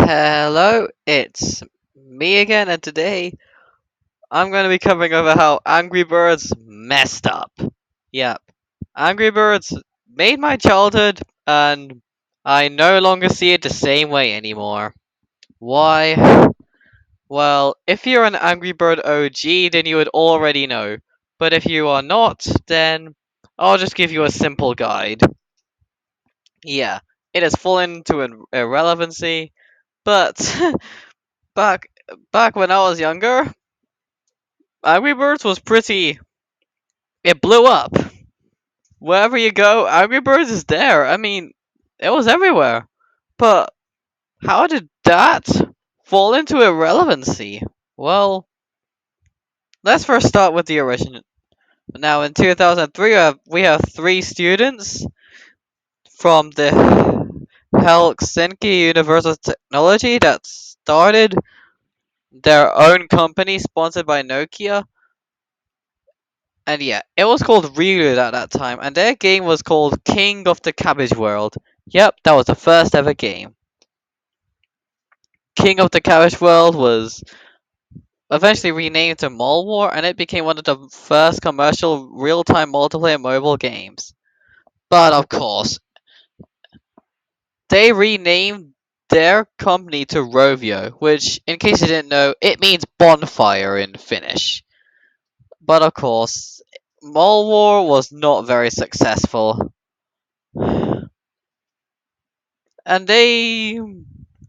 Hello, it's me again, and today I'm going to be covering over how Angry Birds messed up. Yep, Angry Birds made my childhood, and I no longer see it the same way anymore. Why? Well, if you're an Angry Bird OG, then you would already know. But if you are not, then I'll just give you a simple guide. Yeah, it has fallen into irrelevancy, but back back when I was younger, Angry Birds was pretty. It blew up. Wherever you go, Angry Birds is there. I mean, it was everywhere. But how did that fall into irrelevancy? Well, let's first start with the origin. Now, in 2003, we have three students from the Helsinki University of Technology that started their own company sponsored by Nokia. And yeah, it was called Reload at that time, and their game was called King of the Cabbage World. Yep, that was the first ever game. King of the Cabbage World was eventually renamed to Mall War, and it became one of the first commercial real-time multiplayer mobile games. But of course, they renamed their company to Rovio, which, in case you didn't know, it means bonfire in Finnish. But of course, Mall War was not very successful. And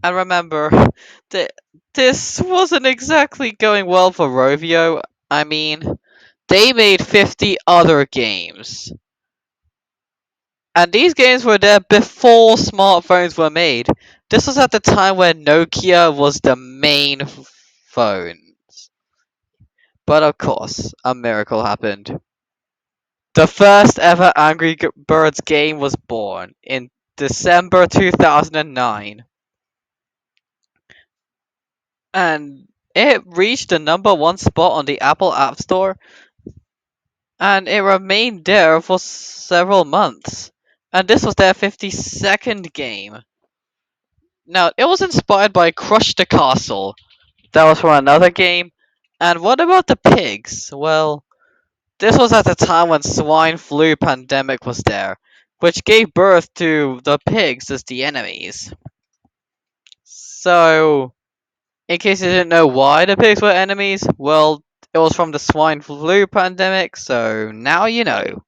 remember, th- this wasn't exactly going well for Rovio. I mean, they made 50 other games. And these games were there before smartphones were made. This was at the time when Nokia was the main phones. But of course, a miracle happened. The first ever Angry Birds game was born in December 2009. And it reached the number one spot on the Apple App Store, and it remained there for several months. And this was their 52nd game. Now, it was inspired by Crush the Castle. That was from another game. And what about the pigs? Well, this was at the time when swine flu pandemic was there, which gave birth to the pigs as the enemies. So, in case you didn't know why the pigs were enemies, well, it was from the swine flu pandemic, so now you know.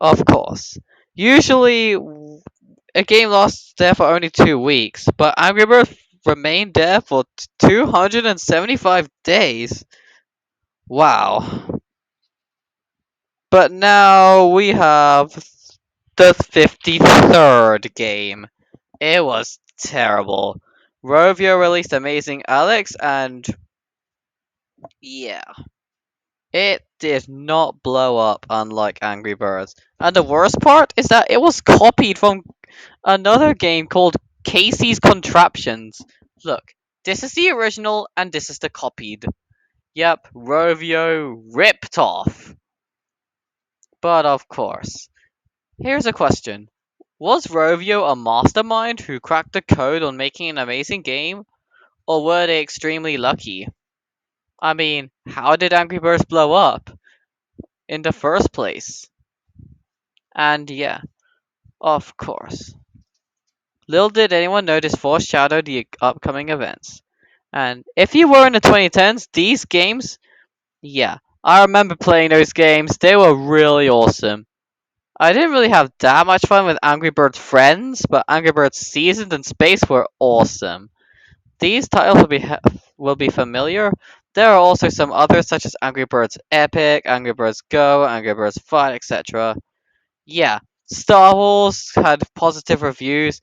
Of course. Usually, a game lasts there for only 2 weeks, but Angry Birds remained there for 275 days. Wow. But now we have the 53rd game. It was terrible. Rovio released Amazing Alex, and yeah. It did not blow up unlike Angry Birds. And the worst part is that it was copied from another game called Casey's Contraptions. Look, this is the original and this is the copied. Yep, Rovio ripped off. But of course, here's a question. Was Rovio a mastermind who cracked the code on making an amazing game? Or were they extremely lucky? I mean, how did Angry Birds blow up in the first place? And yeah, of course. Little did anyone know this foreshadowed the upcoming events. And if you were in the 2010s, these games, yeah, I remember playing those games. They were really awesome. I didn't really have that much fun with Angry Birds Friends, but Angry Birds Seasons and Space were awesome. These titles will be familiar. There are also some others such as Angry Birds Epic, Angry Birds Go, Angry Birds Fight, etc. Yeah, Star Wars had positive reviews,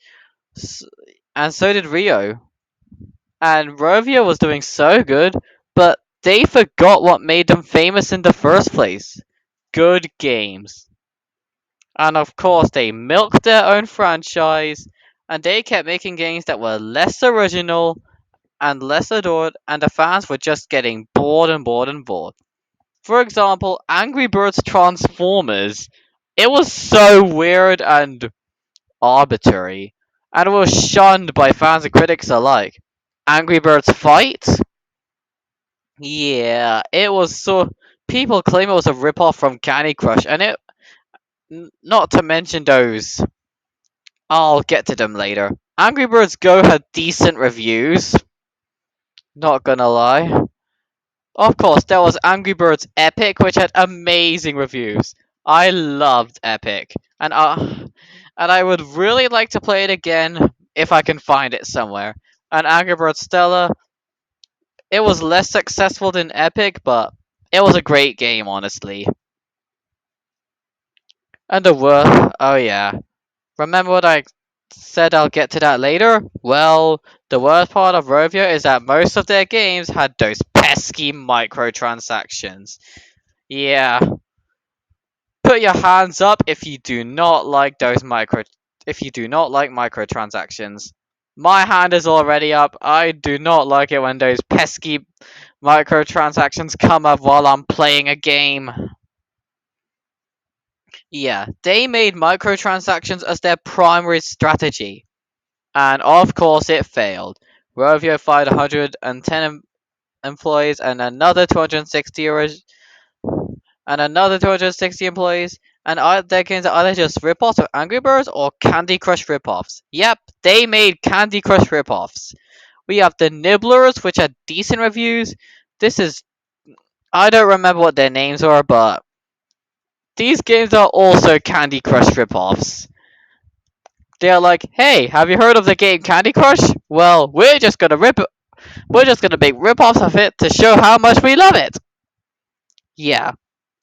and so did Rio. And Rovio was doing so good, but they forgot what made them famous in the first place. Good games. And of course, they milked their own franchise, and they kept making games that were less original and less adored, and the fans were just getting bored and bored and bored. For example, Angry Birds Transformers. It was so weird and arbitrary. and was shunned by fans and critics alike. Angry Birds Fight? Yeah, it was so. People claim it was a ripoff from Candy Crush, and not to mention those. I'll get to them later. Angry Birds Go had decent reviews, not gonna lie. Of course, there was Angry Birds Epic, which had amazing reviews. I loved Epic, and I would really like to play it again if I can find it somewhere. And Angry Birds Stella, it was less successful than Epic, but it was a great game, honestly. And the worst, oh yeah, remember what I said I'll get to that later? Well, the worst part of Rovio is that most of their games had those pesky microtransactions. Yeah, put your hands up if you do not like microtransactions. My hand is already up. I do not like it when those pesky microtransactions come up while I'm playing a game. Yeah, they made microtransactions as their primary strategy. And of course it failed. Rovio fired 110 employees and another 260 employees, and their games are either just rip-offs of Angry Birds or Candy Crush rip-offs. Yep, they made Candy Crush rip-offs. We have the Nibblers, which had decent reviews. This is I don't remember what their names are, but these games are also Candy Crush rip-offs. They're like, hey, have you heard of the game Candy Crush? Well, we're just gonna make rip-offs of it to show how much we love it. Yeah,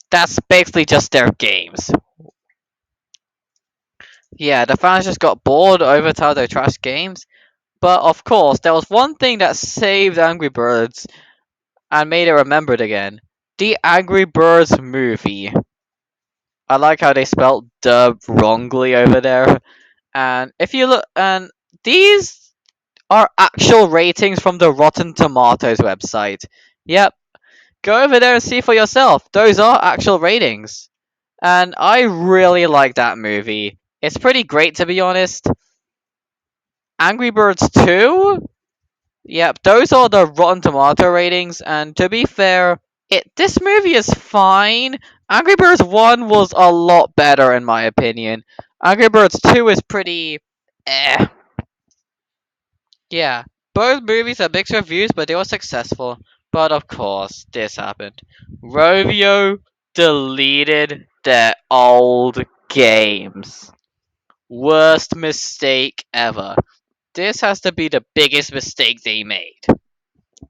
that's basically just their games. Yeah, the fans just got bored over time they trash games. But of course, there was one thing that saved Angry Birds and made it remembered again. The Angry Birds movie. I like how they spelled dub wrongly over there. And if you look, and these are actual ratings from the Rotten Tomatoes website. Yep, go over there and see for yourself. Those are actual ratings. And I really like that movie. It's pretty great, to be honest. Angry Birds 2? Yep, those are the Rotten Tomato ratings, and to be fair, this movie is fine. Angry Birds 1 was a lot better in my opinion. Angry Birds 2 is pretty eh. Yeah, both movies had mixed reviews, but they were successful. But of course, this happened. Rovio deleted their old games. Worst mistake ever. This has to be the biggest mistake they made.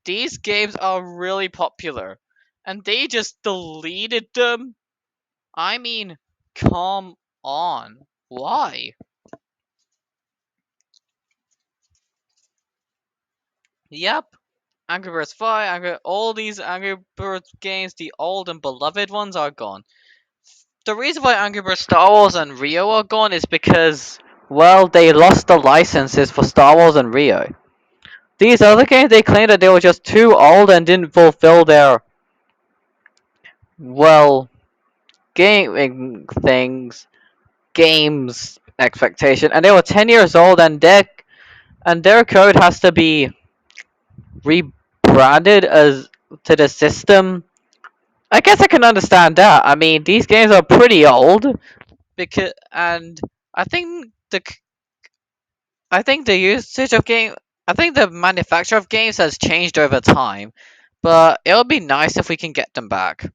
These games are really popular, and they just deleted them? I mean, come on. Why? Yep, Angry Birds 5, all these Angry Birds games, the old and beloved ones, are gone. The reason why Angry Birds Star Wars and Rio are gone is because, well, they lost the licenses for Star Wars and Rio. These other games, they claimed that they were just too old and didn't fulfill their, well, gaming things, games expectation, and they were 10 years old, and their code has to be rebranded as to the system. I guess I can understand that. I mean, these games are pretty old because, and I think the usage of game, I think the manufacture of games has changed over time, but it would be nice if we can get them back.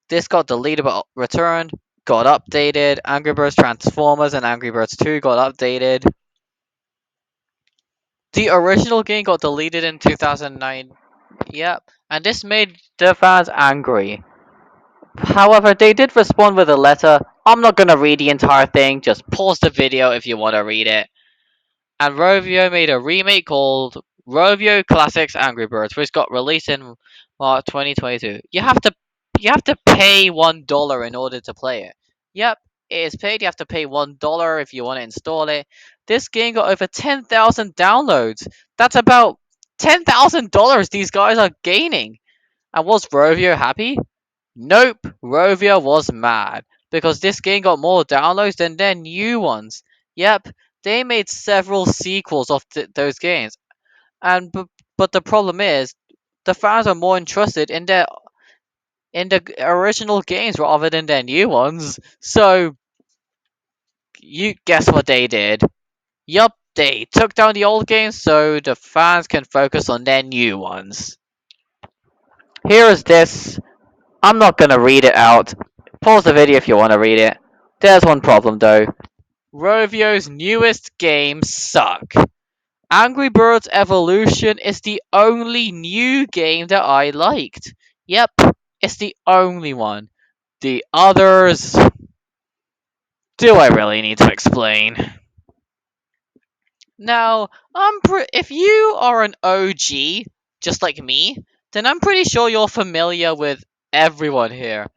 This got deleted but returned, got updated. Angry Birds Transformers and Angry Birds 2 got updated. The original game got deleted in 2009. Yep, and this made the fans angry. However, they did respond with a letter. I'm not gonna read the entire thing, just pause the video if you want to read it. And Rovio made a remake called Rovio Classics Angry Birds, which got released in March 2022. You have to pay $1 in order to play it. Yep, it is paid. You have to pay $1 if you want to install it. This game got over 10,000 downloads. That's about $10,000 these guys are gaining. And was Rovio happy? Nope, Rovio was mad because this game got more downloads than their new ones. Yep, They made several sequels of those games, and but the problem is, the fans are more interested in the original games rather than their new ones. So you guess what they did? Yup, they took down the old games so the fans can focus on their new ones. Here is this. I'm not gonna read it out. Pause the video if you wanna read it. There's one problem though. Rovio's newest games suck. Angry Birds Evolution is the only new game that I liked. Yep, it's the only one. The others. Do I really need to explain? Now, if you are an OG, just like me, then I'm pretty sure you're familiar with everyone here.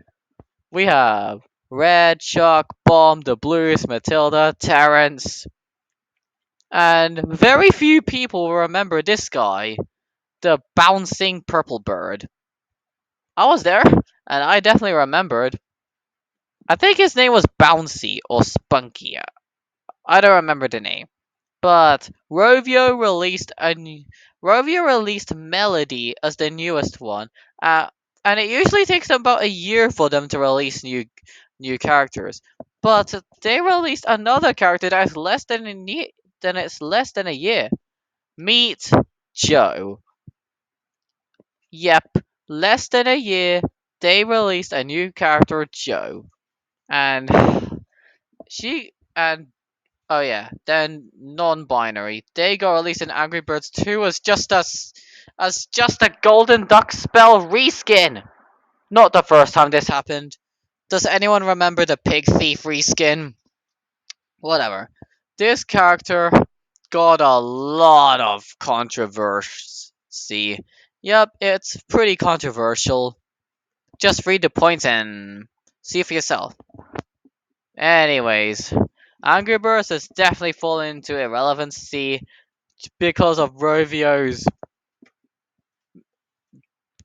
We have Red, Chuck, Bomb, the Blues, Matilda, Terrence, and very few people will remember this guy, the bouncing purple bird. I was there, and I definitely remembered. I think his name was Bouncy or Spunky. I don't remember the name. But Rovio released Melody as the newest one, and it usually takes them about a year for them to release new characters. But they released another character that is less than a year. Meet Joe. Yep, less than a year. They released a new character, Joe, and and oh yeah, then non-binary. They got released in Angry Birds 2 as just a golden duck spell reskin. Not the first time this happened. Does anyone remember the pig thief reskin? Whatever. This character got a lot of controversy. Yep, it's pretty controversial. Just read the points and see for yourself. Anyways, Angry Birds has definitely fallen into irrelevancy because of Rovio's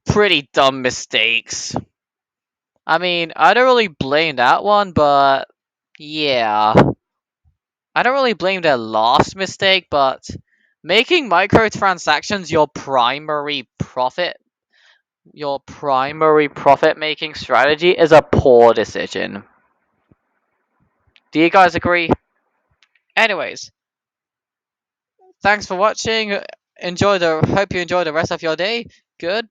pretty dumb mistakes. I mean, I don't really blame that one, but yeah. I don't really blame their last mistake, but making microtransactions your primary profit making strategy is a poor decision. Do you guys agree? Anyways, thanks for watching. Hope you enjoy the rest of your day. Goodbye.